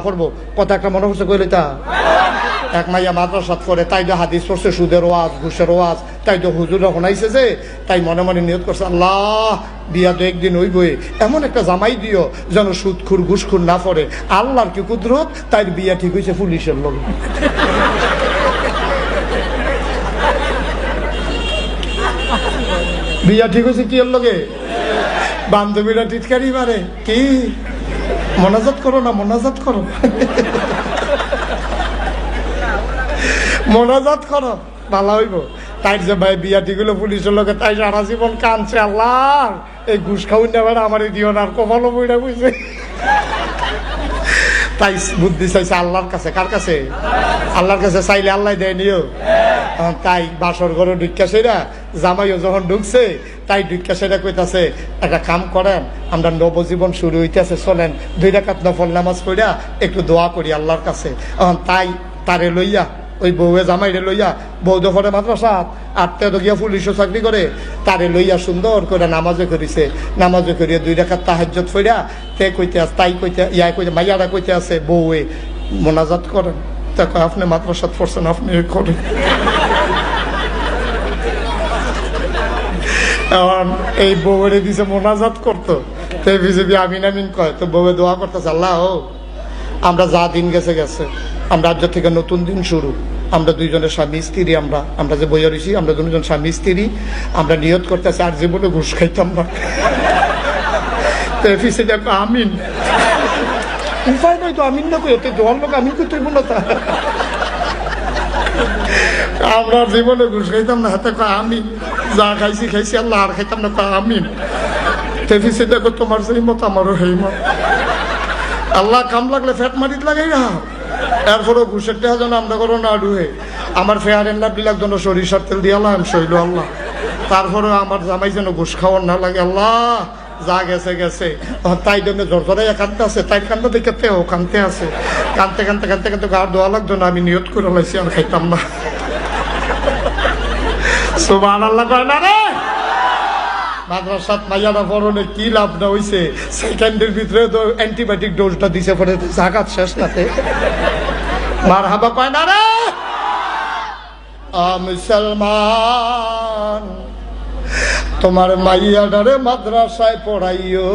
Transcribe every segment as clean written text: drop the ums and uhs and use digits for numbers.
পড়বো কথা একটা মনে হচ্ছে কইলে তা এক মাইয়া মাদ্রাসাত করে তাই যে হাদিস পড়ছে সুদের ওয়াজ ঘুষের ওয়াজ তাই তো হুজুর শোনাইছে যে তাই মনে মনে নিয়ত করছে আল্লাহ বিয়া তো একদিন হইবই এমন একটা জামাই দিও যেন সুদখুর ঘুষখুর না পড়ে। আল্লাহর কি কুদরত তাই বিয়া ঠিক হয়েছে পুলিশের লোক। বিয়া ঠিক হয়েছে কি এর লগে বান্ধবীরা টিটকারি মারে কি মোনাজাত করো না মোনাজাত করো মোনাজাত করো ভালো হইব। তাই যে ভাই বিয়া ঠিক হলো পুলিশের লোকে তাই সারা জীবন কানছে আল্লাহ এই ঘুষ খাউন নেবার আমার দিও না আর কপালও বইটা বুঝছে। তাই বুদ্ধি চাইছে আল্লাহর কাছে। কার কাছে? আল্লাহর কাছে চাইলে আল্লাহ দেয় নিও। তাই বাসর ঘরে ঢুকা সেরা জামাইও যখন ঢুকছে তাই ঢুকা সেরা কইতাছে একটা কাম করেন আমরা নবজীবন শুরু হইতেছে চলেন 2 রাকাত নফল নামাজ পড়া একটু দোয়া করি আল্লাহর কাছে। তাই তারে লইয়া ওই বউয়ে জামাইরে লইয়া বউ দফরে মাদ্রাসা আটটা তো গিয়া পুলিশও চাকরি করে তারে লইয়া সুন্দর করে নামাজে করিছে। নামাজে করিয়া 2 রাকাত তাহাজ্জুদ পড়া তে কইতে আস তাই কইতে ইয়া কইতে মাইয়ারা কইতে আছে বউয়ে মোনাজাত করেন। তা আপনি মাদ্রাসাত পড়ছেন আপনি করেন। এই বউরে দিছে মোনাজাত করতো তো বিজেপি আমিন আমিন কয় তো বউয়ে দোয়া করতেছে আল্লাহ আমরা যা দিন গেছে গেছে আমরা আজ থেকে নতুন দিন শুরু। আমরা 2 জনের স্বামী স্ত্রী আমরা যে বইয়া রয়েছি আমরা 2 জন স্বামী স্ত্রী আমরা নিয়ত করতেছি আর জীবনে ঘুষ খাইতাম না। তো এফিসে দেখো আমিন উপায় নয় তো আমিন না কই দোয়ার লোক আমিন কই তুই বলো তা আমরা জীবনে ঘুষ খাইতাম না হাতে আমি যা খাইছি খাইছি আল্লাহ আর খাইতাম না আমিন। তেফিসে দেখো তোমার সেই মত আমারও সেই মত। আল্লাহ কাম লাগলে ফ্যাট মারিত লাগাই না এরপরও ঘুষের টাকা যেন আমরা করো না ডুহে আমার ফেয়ার এন্ড লাভলিলাক যেন সরিষার তেল দিয়ে আল্লাহ শৈল আল্লাহ। তারপরে আমার জামাই যেন ঘুষ খাওয়ার না লাগে আল্লাহ যা গেছে গেছে। তাই জন্য জোরজরাইয়া কাঁদতে আছে তাই কান্দা দেখে তেও কানতে আছে কানতে কানতে কানতে কানতে গার দোয়া লাগতো না আমি নিয়ত করে লাইছি আর খাইতাম না। সুবহানাল্লাহ কয় না রে মাদ্রাসাত মাইয়ারা পড়নে কি লাভ না হইছে সেকেন্ডের ভিতরে তো অ্যান্টিবায়োটিক ডোজটা দিছে পরে জাকাত শেষ নাতে মারহাবা কয় না রে। মুসলমান তোমার মাইয়াডারে মাদ্রাসায় পড়াইও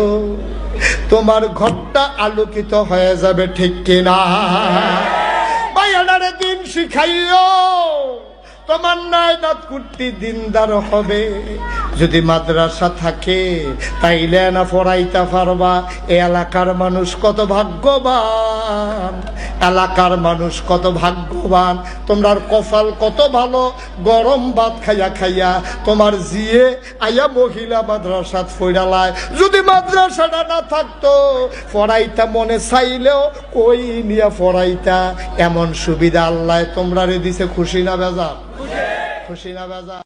তোমার ঘরটা আলোকিত হয়ে যাবে ঠিক কিনা। মাইয়াডারে দিন শিখাইও তোমার নায়নাত কুর্তি দিনদার হবে। যদি মাদ্রাসা থাকে তাইলে না পড়াইতে পারবা। এ এলাকার মানুষ কত ভাগ্যবান এলাকার মানুষ কত ভাগ্যবান। তোমার কপাল কত ভালো গরম ভাত খাইয়া খাইয়া তোমার জিয়ে আইয়া মহিলা মাদ্রাসাত পড়ালায়। যদি মাদ্রাসাটা না থাকতো পড়াইতা মনে চাইলেও কই নিয়া পড়াইতা। এমন সুবিধা আল্লাহ তোমরা রে দিছে খুশি না বেজা? খুশি না বেজা?